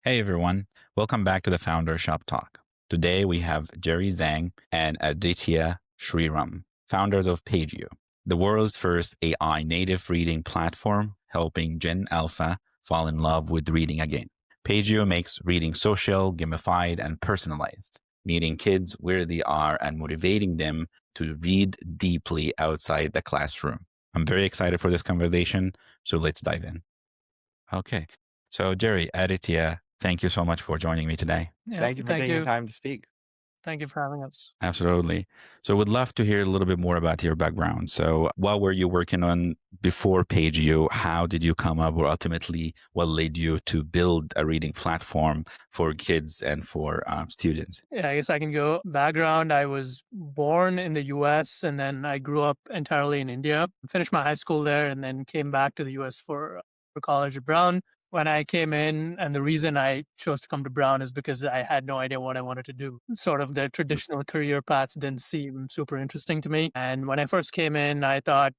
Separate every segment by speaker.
Speaker 1: Hey everyone, welcome back to the Founder Shop Talk. Today we have Zheng and Aditya Sriram, founders of Pagio, the world's first AI native reading platform helping Gen Alpha fall in love with reading again. Pagio makes reading social, gamified, and personalized, meeting kids where they are and motivating them to read deeply outside the classroom. I'm very excited for this conversation, so let's dive in. Okay. So, Jerry, Aditya, thank you so much for joining me today.
Speaker 2: Yeah,
Speaker 3: Thank you for taking the time to speak.
Speaker 2: thank you for having us.
Speaker 1: Absolutely. So, would love to hear a little bit more about your background. So, what were you working on before Pagio? How did you come up, or ultimately, what led you to build a reading platform for kids and for students?
Speaker 2: Yeah, I guess I can go. Background, I was born in the US and then I grew up entirely in India. Finished my high school there and then came back to the US for college at Brown. When I came in, and the reason I chose to come to Brown is because I had no idea what I wanted to do. Sort of the traditional career paths didn't seem super interesting to me. And when I first came in, I thought,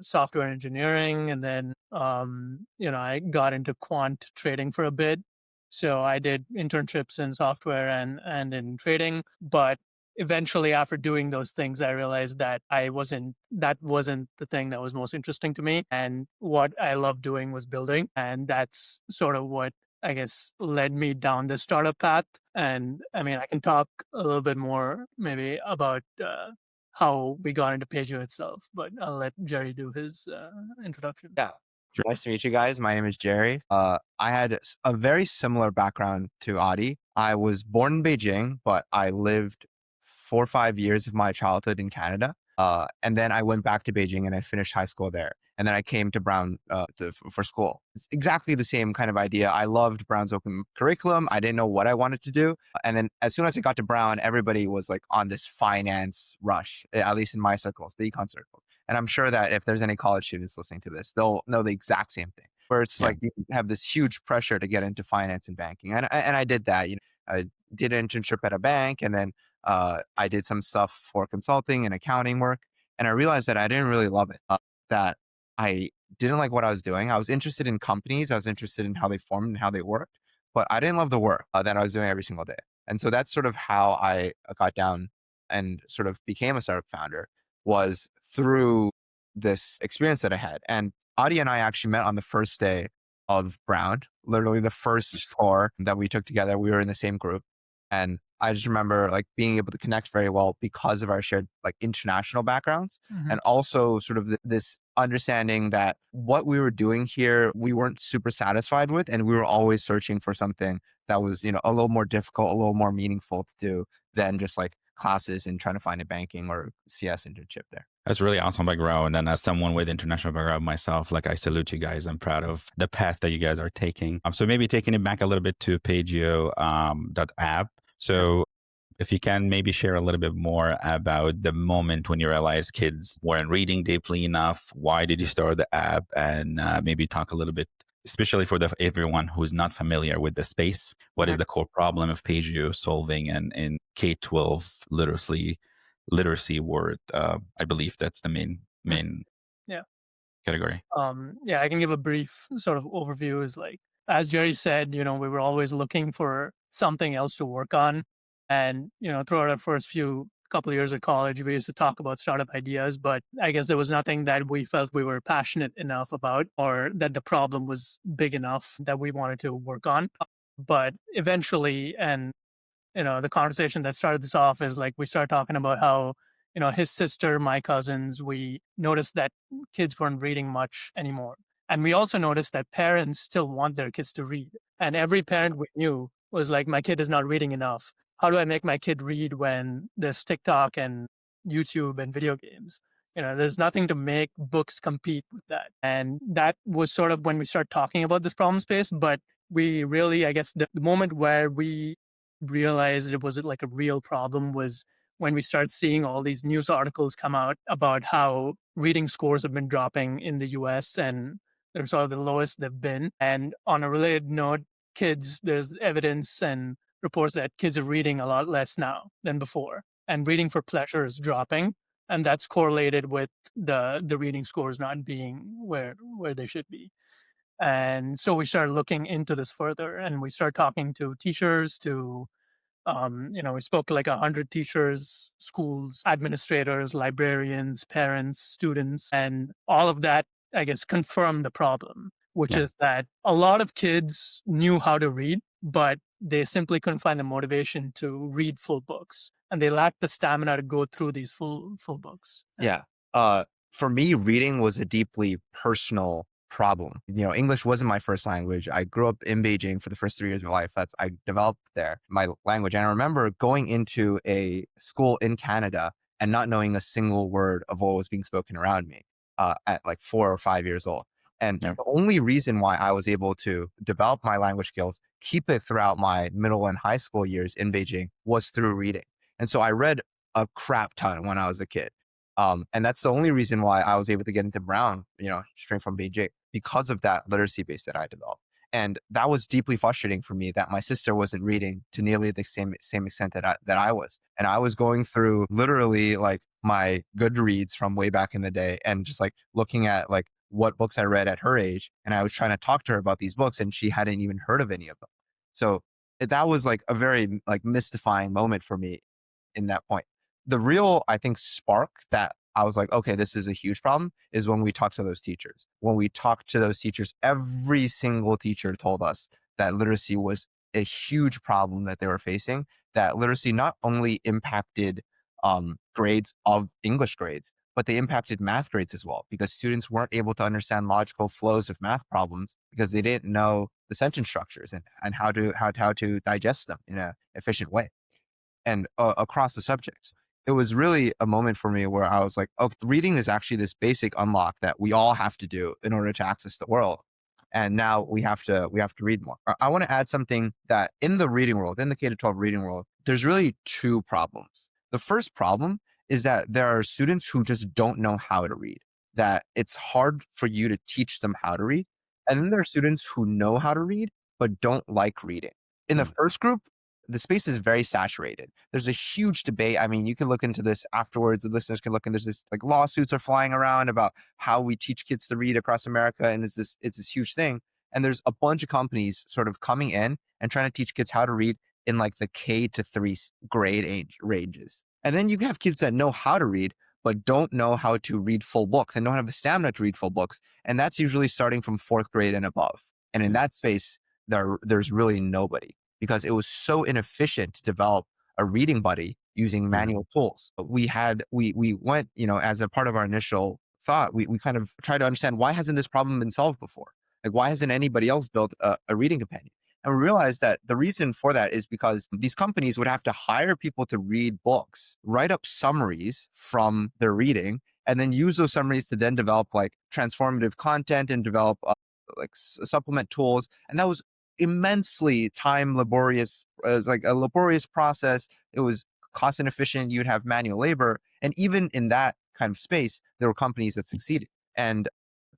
Speaker 2: software engineering, and then, I got into quant trading for a bit. So I did internships in software and in trading, but eventually after doing those things, I realized that that wasn't the thing that was most interesting to me. And what I love doing was building. And that's sort of what I guess led me down the startup path. And I mean, I can talk a little bit more maybe about how we got into Pageo itself, but I'll let Jerry do his introduction.
Speaker 3: Yeah.
Speaker 1: Sure.
Speaker 3: Nice to meet you guys. My name is Jerry. I had a very similar background to Adi. I was born in Beijing, but I lived 4 or 5 years of my childhood in Canada. And then I went back to Beijing and I finished high school there. And then I came to Brown for school. It's exactly the same kind of idea. I loved Brown's open curriculum. I didn't know what I wanted to do. And then as soon as I got to Brown, everybody was like on this finance rush, at least in my circles, the econ circles. And I'm sure that if there's any college students listening to this, they'll know the exact same thing. Where it's
Speaker 1: Yeah.
Speaker 3: like you have this huge pressure to get into finance and banking, and I did that. I did an internship at a bank, and then I did some stuff for consulting and accounting work, and I realized that I didn't really love it. That I didn't like what I was doing. I was interested in companies. I was interested in how they formed and how they worked, but I didn't love the work that I was doing every single day. And so that's sort of how I got down and sort of became a startup founder, was through this experience that I had. And Adi and I actually met on the first day of Brown, literally the first tour that we took together. We were in the same group. And I just remember like being able to connect very well because of our shared like international backgrounds,
Speaker 2: Mhm.
Speaker 3: and also sort of this understanding that what we were doing here, we weren't super satisfied with. And we were always searching for something that was, a little more difficult, a little more meaningful to do than just like classes and trying to find a banking or CS internship there.
Speaker 1: That's really awesome background. And as someone with international background myself, like I salute you guys. I'm proud of the path that you guys are taking. So maybe taking it back a little bit to Pagio.app. So if you can maybe share a little bit more about the moment when you realized kids weren't reading deeply enough. Why did you start the app? And maybe talk a little bit, especially for everyone who's not familiar with the space. What is the core problem of Pagio solving in K-12 literacy word? I believe that's the main
Speaker 2: Yeah.
Speaker 1: category.
Speaker 2: Yeah, I can give a brief sort of overview. Is like, as Jerry said, we were always looking for something else to work on. And, throughout our first few couple of years at college, we used to talk about startup ideas, but I guess there was nothing that we felt we were passionate enough about, or that the problem was big enough that we wanted to work on. But eventually, and the conversation that started this off is like we started talking about how, his sister, my cousins, we noticed that kids weren't reading much anymore. And we also noticed that parents still want their kids to read. And every parent we knew was like, my kid is not reading enough. How do I make my kid read when there's TikTok and YouTube and video games? There's nothing to make books compete with that. And that was sort of when we started talking about this problem space. But we really, I guess, the moment where we realized it was like a real problem was when we started seeing all these news articles come out about how reading scores have been dropping in the US and they're sort of the lowest they've been. And on a related note, there's evidence and reports that kids are reading a lot less now than before. And reading for pleasure is dropping. And that's correlated with the reading scores not being where they should be. And so we started looking into this further, and we started talking to teachers, we spoke to like 100 teachers, schools, administrators, librarians, parents, students, and all of that, I guess, confirmed the problem, which
Speaker 1: Yeah.
Speaker 2: is that a lot of kids knew how to read, but they simply couldn't find the motivation to read full books, and they lacked the stamina to go through these full books.
Speaker 3: Yeah. Uh, for me, reading was a deeply personal problem. English wasn't my first language. I grew up in Beijing for the first 3 years of my life. I developed there my language. And I remember going into a school in Canada and not knowing a single word of what was being spoken around me at like 4 or 5 years old. And
Speaker 1: Yeah.
Speaker 3: the only reason why I was able to develop my language skills, keep it throughout my middle and high school years in Beijing, was through reading. And so I read a crap ton when I was a kid. And that's the only reason why I was able to get into Brown, straight from Beijing, because of that literacy base that I developed. And that was deeply frustrating for me that my sister wasn't reading to nearly the same extent that I was. And I was going through literally like my Goodreads from way back in the day and just like looking at like what books I read at her age. And I was trying to talk to her about these books and she hadn't even heard of any of them. So that was like a very like mystifying moment for me in that point. The real, I think, spark that I was like, okay, this is a huge problem is when we talked to those teachers. When we talked to those teachers, every single teacher told us that literacy was a huge problem that they were facing, that literacy not only impacted grades of English grades, but they impacted math grades as well, because students weren't able to understand logical flows of math problems because they didn't know the sentence structures and how to digest them in an efficient way and across the subjects. It was really a moment for me where I was like, oh, reading is actually this basic unlock that we all have to do in order to access the world. And now we have to read more. I want to add something that in the reading world, in the K-12 reading world, there's really two problems. The first problem is that there are students who just don't know how to read, that it's hard for you to teach them how to read. And then there are students who know how to read, but don't like reading. In the first group, the space is very saturated. There's a huge debate. I mean, you can look into this afterwards. The listeners can look, and there's this like lawsuits are flying around about how we teach kids to read across America, and it's this huge thing. And there's a bunch of companies sort of coming in and trying to teach kids how to read in like the K-3 grade age ranges. And then you have kids that know how to read but don't know how to read full books and don't have the stamina to read full books. And that's usually starting from 4th grade and above. And in that space, there's really nobody, because it was so inefficient to develop a reading buddy using manual tools. We went, as a part of our initial thought, we kind of tried to understand, why hasn't this problem been solved before? Like, why hasn't anybody else built a reading companion? And we realized that the reason for that is because these companies would have to hire people to read books, write up summaries from their reading, and then use those summaries to then develop like transformative content and develop supplement tools. And that was immensely time laborious. It was like a laborious process. It was cost inefficient. You'd have manual labor. And even in that kind of space, there were companies that succeeded. And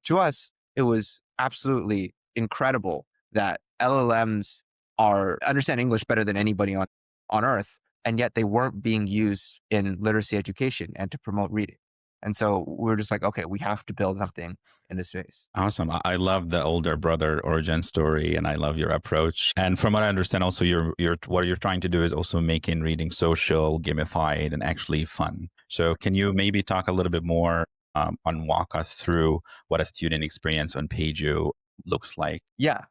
Speaker 3: to us, it was absolutely incredible that LLMs understand English better than anybody on earth, and yet they weren't being used in literacy education and to promote reading. And so we were just like, okay, we have to build something in this space.
Speaker 1: Awesome. I love the older brother origin story, and I love your approach. And from what I understand, also what you're trying to do is also making reading social, gamified, and actually fun. So can you maybe talk a little bit more and walk us through what a student experience on Pagio looks like?
Speaker 3: Yeah.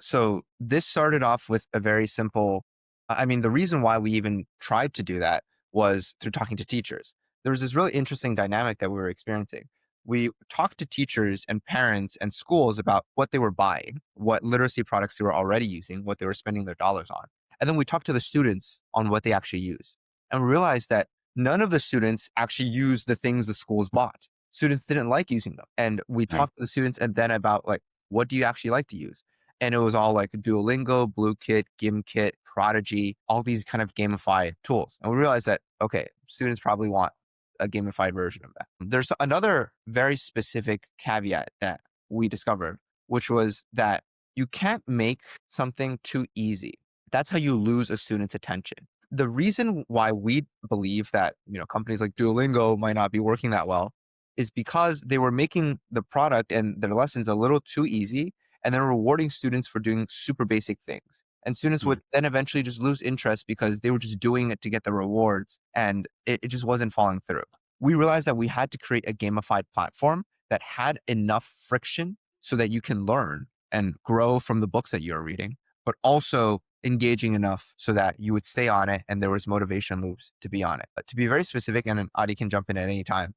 Speaker 3: So this started off with a very simple, the reason why we even tried to do that was through talking to teachers. There was this really interesting dynamic that we were experiencing. We talked to teachers and parents and schools about what they were buying, what literacy products they were already using, what they were spending their dollars on. And then we talked to the students on what they actually use. And we realized that none of the students actually used the things the schools bought. Students didn't like using them. And we talked to the students and then about like, what do you actually like to use? And it was all like Duolingo, BlueKit, GimKit, Prodigy, all these kind of gamified tools. And we realized that, okay, students probably want a gamified version of that. There's another very specific caveat that we discovered, which was that you can't make something too easy. That's how you lose a student's attention. The reason why we believe that, companies like Duolingo might not be working that well is because they were making the product and their lessons a little too easy. and then rewarding students for doing super basic things. And students would then eventually just lose interest because they were just doing it to get the rewards, and it just wasn't following through. We realized that we had to create a gamified platform that had enough friction so that you can learn and grow from the books that you're reading, but also engaging enough so that you would stay on it and there was motivation loops to be on it. But to be very specific, and Adi can jump in at any time,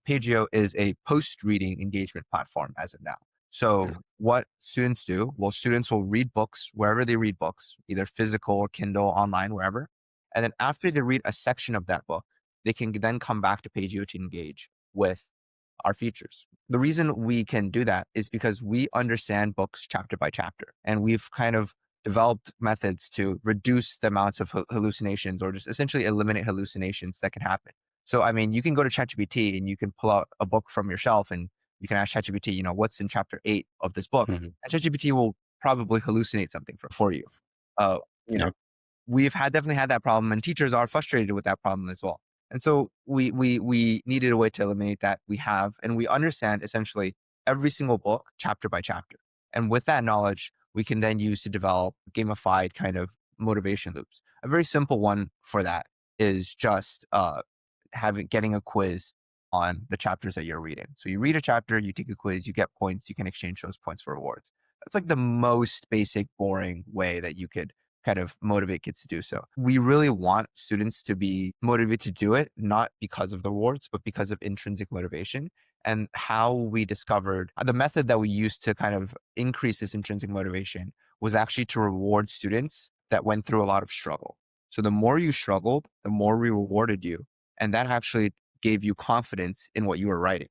Speaker 3: Pagio is a post-reading engagement platform as of now. So what students do, well, students will read books wherever they read books, either physical, Kindle, online, wherever. And then after they read a section of that book, they can then come back to Pagio to engage with our features. The reason we can do that is because we understand books chapter by chapter, and we've kind of developed methods to reduce the amounts of hallucinations, or just essentially eliminate hallucinations that can happen. So, I mean, you can go to ChatGPT and you can pull out a book from your shelf and you can ask ChatGPT, what's in chapter 8 of this book? And ChatGPT will probably hallucinate something for you. We've definitely had that problem, and teachers are frustrated with that problem as well. And so we needed a way to eliminate that. We have, and we understand essentially every single book chapter by chapter. And with that knowledge, we can then use to develop gamified kind of motivation loops. A very simple one for that is just getting a quiz on the chapters that you're reading. So you read a chapter, you take a quiz, you get points, you can exchange those points for rewards. That's like the most basic, boring way that you could kind of motivate kids to do so. We really want students to be motivated to do it, not because of the rewards, but because of intrinsic motivation. And how we discovered the method that we used to kind of increase this intrinsic motivation was actually to reward students that went through a lot of struggle. So the more you struggled, the more we rewarded you. And that actually gave you confidence in what you were writing.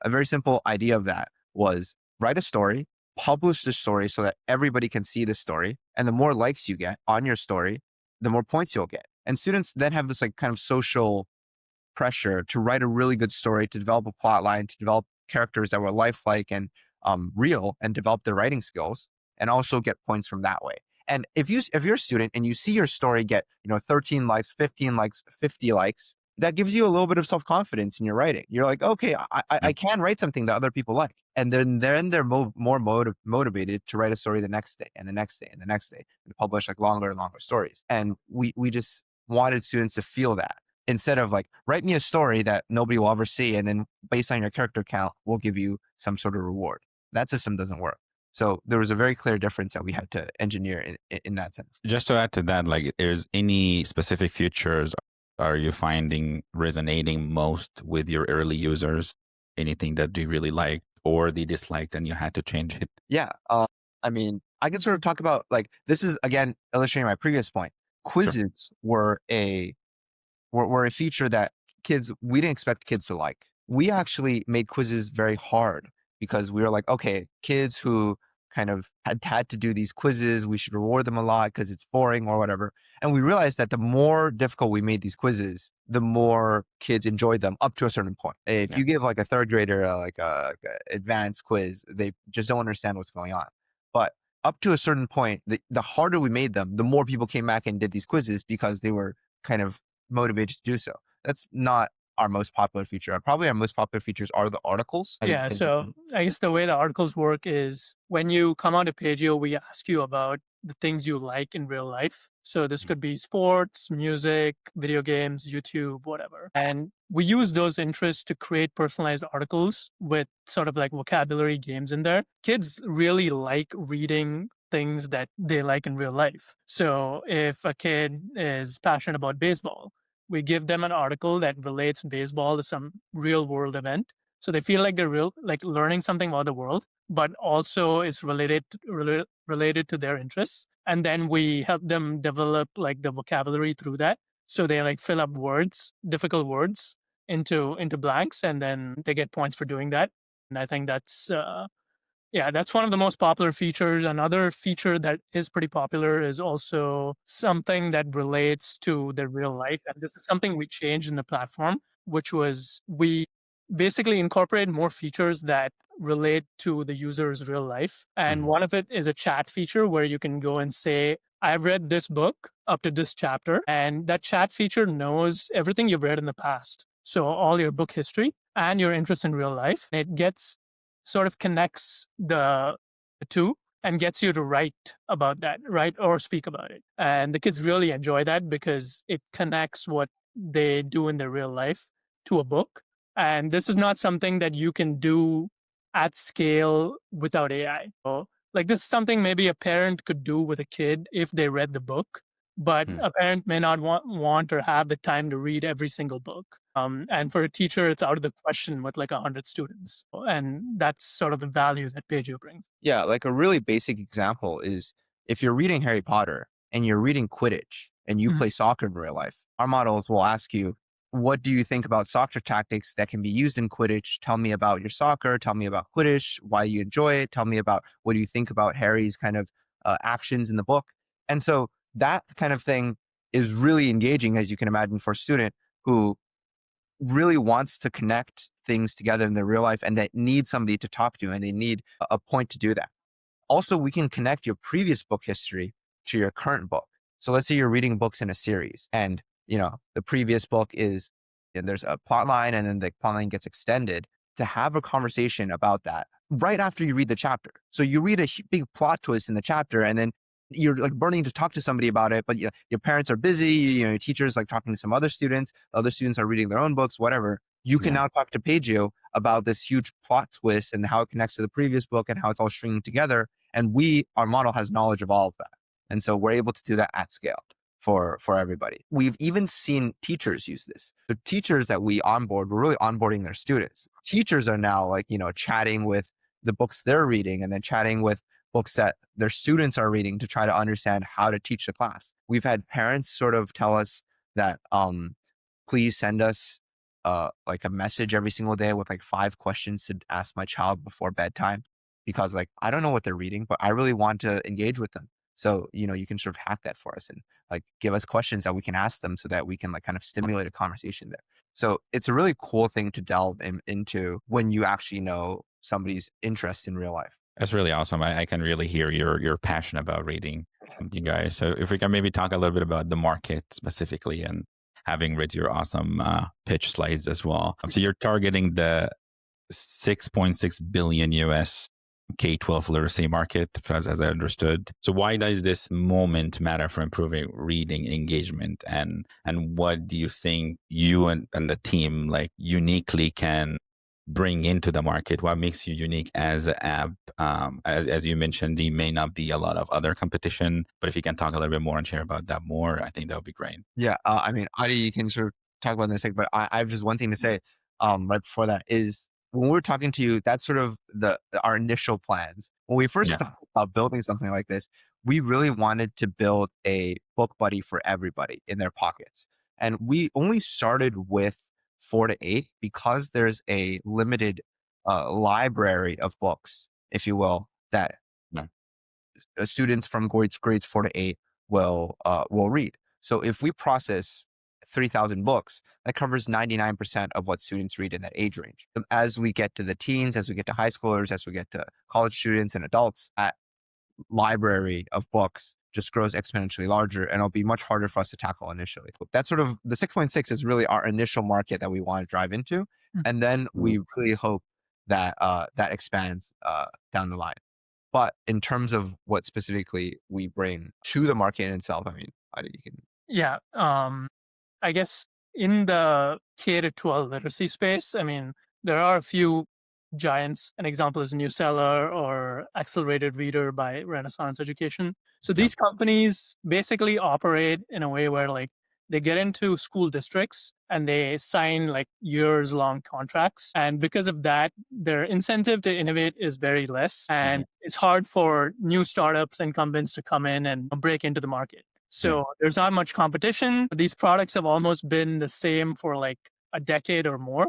Speaker 3: A very simple idea of that was write a story, publish the story so that everybody can see the story. And the more likes you get on your story, the more points you'll get. And students then have this like kind of social pressure to write a really good story, to develop a plot line, to develop characters that were lifelike and real, and develop their writing skills, and also get points from that way. And if you're a student and you see your story get 13 likes, 15 likes, 50 likes, that gives you a little bit of self-confidence in your writing. You're like, okay, I can write something that other people like. And then they're more motivated to write a story the next day and the next day and the next day, and publish like longer and longer stories. And we just wanted students to feel that, instead of like, write me a story that nobody will ever see, and then based on your character count, we'll give you some sort of reward. That system doesn't work. So there was a very clear difference that we had to engineer in that sense.
Speaker 1: Just to add to that, like, is any specific features are you finding resonating most with your early users? Anything that you really liked or they disliked and you had to change it?
Speaker 3: Yeah. I mean, I can sort of talk about, like, this is, again, illustrating my previous point. Quizzes were a feature that we didn't expect kids to like. We actually made quizzes very hard because we were like, okay, kids who kind of had to do these quizzes, we should reward them a lot because it's boring or whatever. And we realized that the more difficult we made these quizzes, the more kids enjoyed them up to a certain point. If you give like a third grader like a advanced quiz, they just don't understand what's going on. But up to a certain point, the harder we made them, the more people came back and did these quizzes because they were kind of motivated to do so. That's not our most popular feature. Probably our most popular features are the articles.
Speaker 2: Yeah, so I guess the way the articles work is when you come onto Pagio, we ask you about the things you like in real life. So this could be sports, music, video games, YouTube, whatever. And we use those interests to create personalized articles with sort of like vocabulary games in there. Kids really like reading things that they like in real life. So if a kid is passionate about baseball, we give them an article that relates baseball to some real world event. So they feel like they're learning something about the world, but also it's related to their interests. And then we help them develop like the vocabulary through that. So they like fill up words, difficult words into blanks, and then they get points for doing that. And I think that's that's one of the most popular features. Another feature that is pretty popular is also something that relates to their real life. And this is something we changed in the platform, which was we basically incorporate more features that relate to the user's real life. And one of it is a chat feature where you can go and say, I've read this book up to this chapter, and that chat feature knows everything you've read in the past. So all your book history and your interest in real life. It sort of connects the two and gets you to write about that, write or speak about it. And the kids really enjoy that because it connects what they do in their real life to a book. And this is not something that you can do at scale without AI. So, like, this is something maybe a parent could do with a kid if they read the book, but a parent may not want or have the time to read every single book. And for a teacher, it's out of the question with like 100 students. And that's sort of the value that Pagio brings.
Speaker 3: Yeah, like a really basic example is if you're reading Harry Potter and you're reading Quidditch and you play soccer in real life, our models will ask you, what do you think about soccer tactics that can be used in Quidditch? Tell me about your soccer. Tell me about Quidditch, why you enjoy it. Tell me about what do you think about Harry's kind of actions in the book. And so that kind of thing is really engaging, as you can imagine, for a student who really wants to connect things together in their real life and that needs somebody to talk to and they need a point to do that. Also, we can connect your previous book history to your current book. So let's say you're reading books in a series and, the previous book is, and there's a plot line and then the plot line gets extended to have a conversation about that right after you read the chapter. So you read a big plot twist in the chapter and then you're like burning to talk to somebody about it, but your parents are busy, your teachers like talking to some other students are reading their own books, whatever. You can now talk to Pagio about this huge plot twist and how it connects to the previous book and how it's all stringing together. And our model has knowledge of all of that. And so we're able to do that at scale for everybody. We've even seen teachers use this. The teachers that we onboard, we're really onboarding their students. Teachers are now like, chatting with the books they're reading and then chatting with books that their students are reading to try to understand how to teach the class. We've had parents sort of tell us that, please send us like a message every single day with like 5 questions to ask my child before bedtime, because like, I don't know what they're reading, but I really want to engage with them. So, you can sort of hack that for us and like give us questions that we can ask them so that we can like kind of stimulate a conversation there. So it's a really cool thing to delve into when you actually know somebody's interest in real life.
Speaker 1: That's really awesome. I can really hear your passion about reading, you guys. So if we can maybe talk a little bit about the market specifically and having read your awesome pitch slides as well. So you're targeting the 6.6 billion US K-12 literacy market, as I understood. So why does this moment matter for improving reading engagement? And what do you think you and the team like uniquely can bring into the market? What makes you unique as an app? As you mentioned, there may not be a lot of other competition, but if you can talk a little bit more and share about that more, I think that would be great.
Speaker 3: Yeah, I mean, Adi, you can sort of talk about this, but I have just one thing to say right before that is when we were talking to you, that's sort of our initial plans. When we first started building something like this, we really wanted to build a book buddy for everybody in their pockets. And we only started with 4 to 8 because there's a limited library of books, if you will, that students from grades 4 to 8 will read. So if we process 3,000 books, that covers 99% of what students read in that age range. As we get to the teens, as we get to high schoolers, as we get to college students and adults, that library of books just grows exponentially larger and it'll be much harder for us to tackle initially. That's sort of the 6.6 is really our initial market that we want to drive into. And then we really hope that that expands down the line. But in terms of what specifically we bring to the market in itself, I mean, you can.
Speaker 2: Yeah. I guess in the K-12 literacy space, I mean, there are a few giants. An example is Newseller or Accelerated Reader by Renaissance Education. So these companies basically operate in a way where like they get into school districts and they sign like years-long contracts. And because of that, their incentive to innovate is very less. And it's hard for new startups, incumbents to come in and break into the market. So there's not much competition. These products have almost been the same for like a decade or more.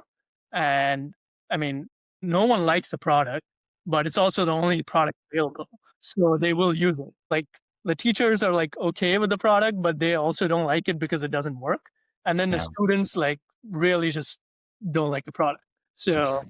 Speaker 2: And I mean, no one likes the product, but it's also the only product available. So they will use it. Like the teachers are like okay with the product, but they also don't like it because it doesn't work. And then the students like really just don't like the product. So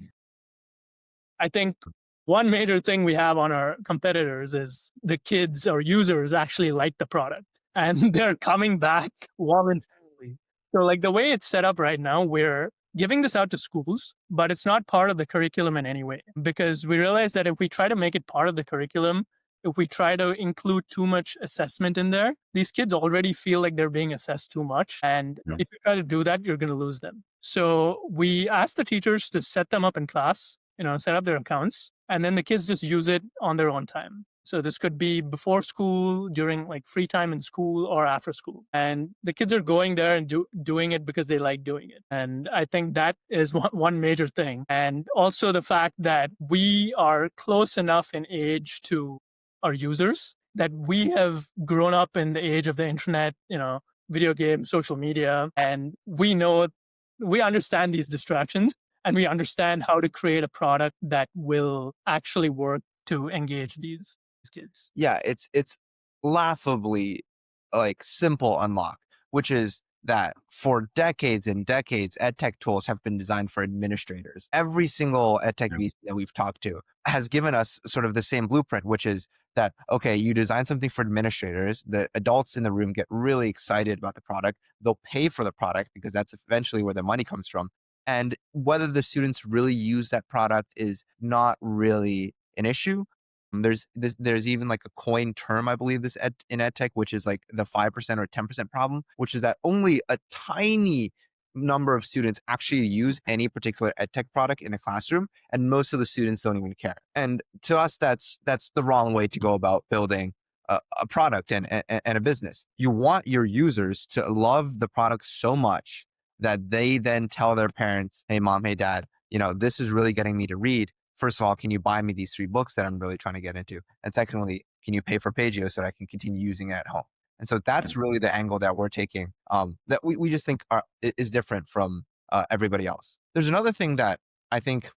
Speaker 2: I think one major thing we have on our competitors is the kids or users actually like the product and they're coming back voluntarily. So like the way it's set up right now, we're giving this out to schools, but it's not part of the curriculum in any way because we realize that if we try to make it part of the curriculum, if we try to include too much assessment in there, these kids already feel like they're being assessed too much. And if you try to do that, you're going to lose them. So we ask the teachers to set them up in class, set up their accounts, and then the kids just use it on their own time. So this could be before school, during like free time in school, or after school. And the kids are going there and doing it because they like doing it. And I think that is one major thing. And also the fact that we are close enough in age to our users that we have grown up in the age of the internet, video games, social media, and we understand these distractions, and we understand how to create a product that will actually work to engage these kids.
Speaker 3: Yeah, it's laughably like simple unlock, which is that for decades and decades, edtech tools have been designed for administrators. Every single edtech VC that we've talked to has given us sort of the same blueprint, which is that, okay, you design something for administrators, the adults in the room get really excited about the product, they'll pay for the product because that's eventually where the money comes from. And whether the students really use that product is not really an issue. There's even like a coined term, I believe, in edtech, which is like the 5% or 10% problem, which is that only a tiny number of students actually use any particular edtech product in a classroom, and most of the students don't even care. And to us, that's the wrong way to go about building a product and a business. You want your users to love the product so much that they then tell their parents, "Hey, mom, hey, dad, this is really getting me to read. First of all, can you buy me these 3 books that I'm really trying to get into? And secondly, can you pay for Pagio so that I can continue using it at home?" And so that's really the angle that we're taking, that we just think is different from everybody else. There's another thing that I think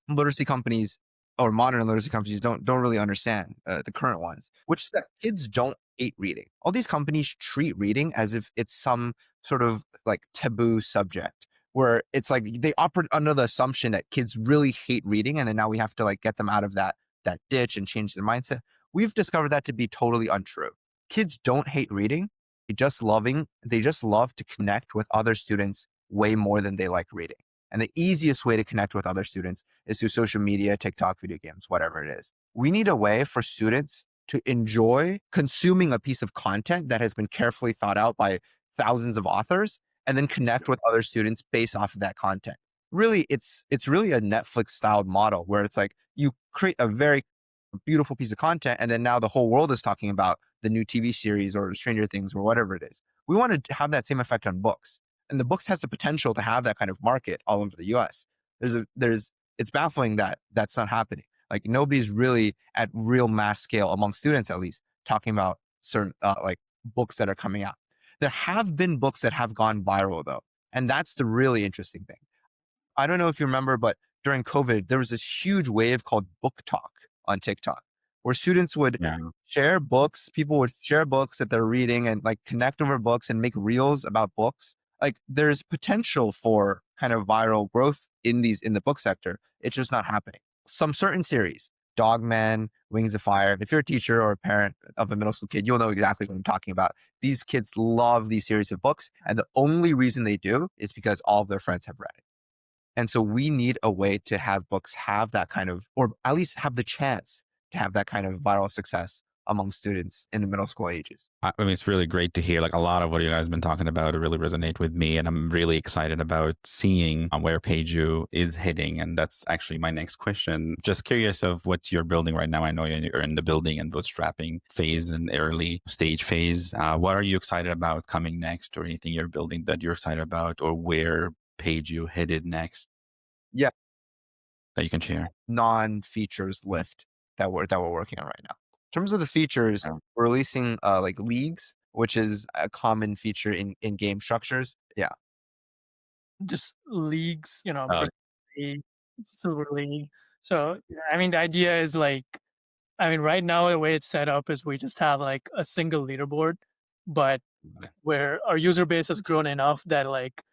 Speaker 3: literacy companies or modern literacy companies don't really understand, the current ones, which is that kids don't hate reading. All these companies treat reading as if it's some sort of like taboo subject, where it's like they operate under the assumption that kids really hate reading, and then now we have to like get them out of that ditch and change their mindset. We've discovered that to be totally untrue. Kids don't hate reading. They just love to connect with other students way more than they like reading. And the easiest way to connect with other students is through social media, TikTok, video games, whatever it is. We need a way for students to enjoy consuming a piece of content that has been carefully thought out by thousands of authors, and then connect with other students based off of that content. Really, it's really a Netflix styled model where it's like you create a very beautiful piece of content, and then now the whole world is talking about the new TV series or Stranger Things or whatever it is. We want to have that same effect on books. And the books has the potential to have that kind of market all over the US. It's baffling that that's not happening. Like nobody's really at real mass scale among students, at least, talking about certain like books that are coming out. There have been books that have gone viral though. And that's the really interesting thing. I don't know if you remember, but during COVID, there was this huge wave called book talk on TikTok, where students would share books. People would share books that they're reading and like connect over books and make reels about books. Like there's potential for kind of viral growth in the book sector. It's just not happening. Some certain series, Dogman, Wings of Fire. If you're a teacher or a parent of a middle school kid, you'll know exactly what I'm talking about. These kids love these series of books. And the only reason they do is because all of their friends have read it. And so we need a way to have books have that kind of, or at least have the chance to have that kind of viral success among students in the middle school ages.
Speaker 1: I mean, it's really great to hear. Like a lot of what you guys have been talking about really resonate with me, and I'm really excited about seeing where Pagio is heading. And that's actually my next question. Just curious of what you're building right now. I know you're in the building and bootstrapping phase and early stage phase. What are you excited about coming next, or anything you're building that you're excited about, or where Pagio headed next?
Speaker 3: Yeah,
Speaker 1: that you can share.
Speaker 3: Non-features lift that we're working on right now. In terms of the features, we're releasing like leagues, which is a common feature in game structures. Yeah.
Speaker 2: Just leagues, Silver League. So, I mean, the idea is like, right now, the way it's set up is we just have like a single leaderboard, but where our user base has grown enough that like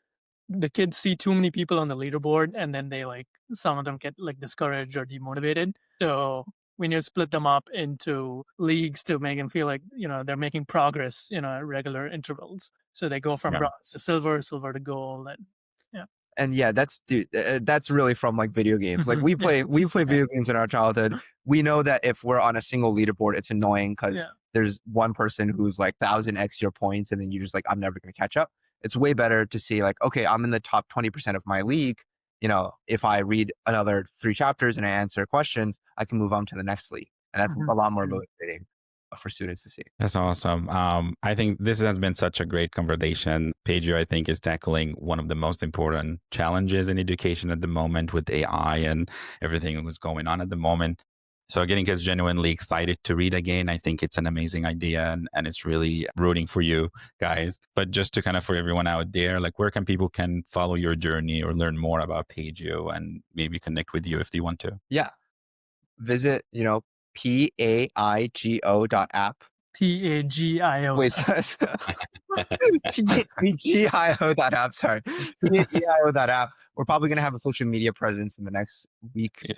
Speaker 2: the kids see too many people on the leaderboard, and then they like, some of them get like discouraged or demotivated. So we need to split them up into leagues to make them feel like, they're making progress, at regular intervals. So they go from bronze to silver to gold.
Speaker 3: And yeah, that's really from like video games. Like we play video games in our childhood. we know that if we're on a single leaderboard, it's annoying because there's one person who's like 1,000x your points, and then you're just like, I'm never going to catch up. It's way better to see like, okay, I'm in the top 20% of my league. If I read another 3 chapters and I answer questions, I can move on to the next league. And that's a lot more motivating for students to see.
Speaker 1: That's awesome. I think this has been such a great conversation. Pagio, I think, is tackling one of the most important challenges in education at the moment with AI and everything that's going on at the moment. So getting kids genuinely excited to read again, I think it's an amazing idea, and it's really rooting for you guys. But just to kind of, for everyone out there, like where can people can follow your journey or learn more about Pagio and maybe connect with you if they want to?
Speaker 3: Yeah. Visit, Pagio.app.
Speaker 2: Pagio.
Speaker 3: Wait, Pagio.app, sorry. Pagio.app. We're probably going to have a social media presence in the next week.
Speaker 1: Yeah.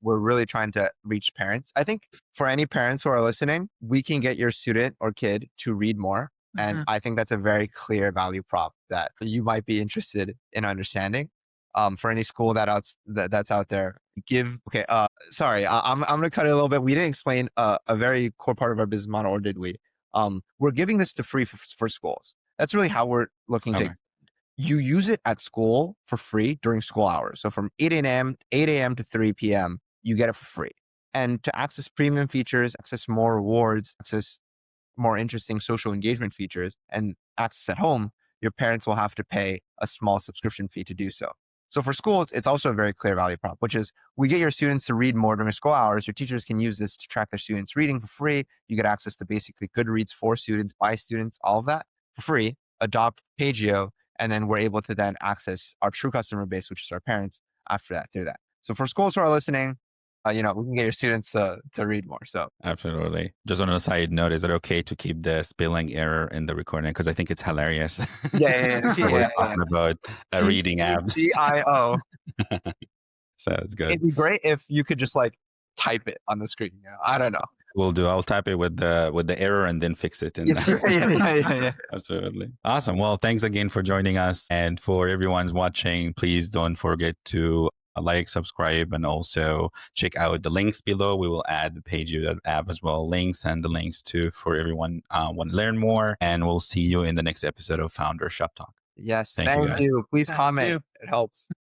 Speaker 3: We're really trying to reach parents. I think for any parents who are listening, we can get your student or kid to read more. And I think that's a very clear value prop that you might be interested in understanding. For any school that's out there, sorry, I'm going to cut it a little bit. We didn't explain a very core part of our business model, or did we? We're giving this to free for schools. That's really how we're looking to. You use it at school for free during school hours. So from 8 a.m. to 3 p.m., you get it for free. And to access premium features, access more rewards, access more interesting social engagement features, and access at home, your parents will have to pay a small subscription fee to do so. So for schools, it's also a very clear value prop, which is we get your students to read more during school hours. Your teachers can use this to track their students' reading for free. You get access to basically Goodreads for students, by students, all of that for free. Adopt Pagio, and then we're able to then access our true customer base, which is our parents, after that, through that. So for schools who are listening, we can get your students to read more. So
Speaker 1: absolutely. Just on a side note, is it okay to keep the spelling error in the recording? Because I think it's hilarious. We're talking about a reading app.
Speaker 3: Pagio.
Speaker 1: So it's good.
Speaker 3: It'd be great if you could just like type it on the screen. I don't know.
Speaker 1: Will do. I'll type it with the error and then fix it.
Speaker 3: Yeah.
Speaker 1: Absolutely. Awesome. Well, thanks again for joining us. And for everyone's watching, please don't forget to like, subscribe, and also check out the links below. We will add the Pagio.app as well, links and the links too for everyone want to learn more. And we'll see you in the next episode of Founder Shop Talk.
Speaker 3: Yes. Thank you. Please comment. It helps.